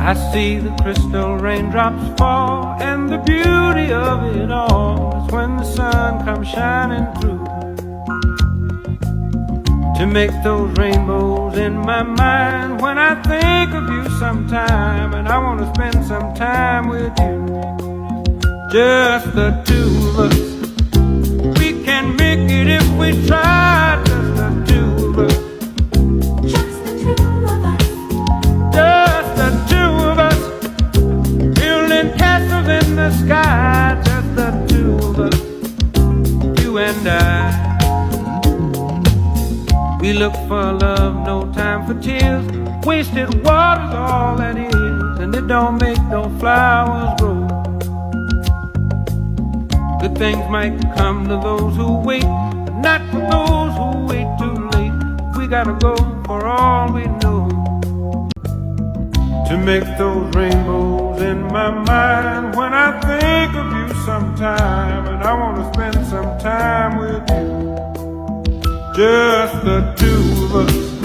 I see the crystal raindrops fall, and the beauty of it all is when the sun comes shining through to make those rainbows in my mind. When I think of you sometime, and I want to spend some time with you, just the two of us. We can make it if we try, just the two of us. Just the two of us. Just the two of us, building castles in the sky. Just the two of us, you and I. We look for love, no time for tears. Wasted water's all that is, and it don't make no flowers grow. Good things might come to those who wait, but not for those who wait too late. We gotta go for all we know to make those rainbows in my mind. When I think of you sometime, and I wanna spend some time with you, just the two of us.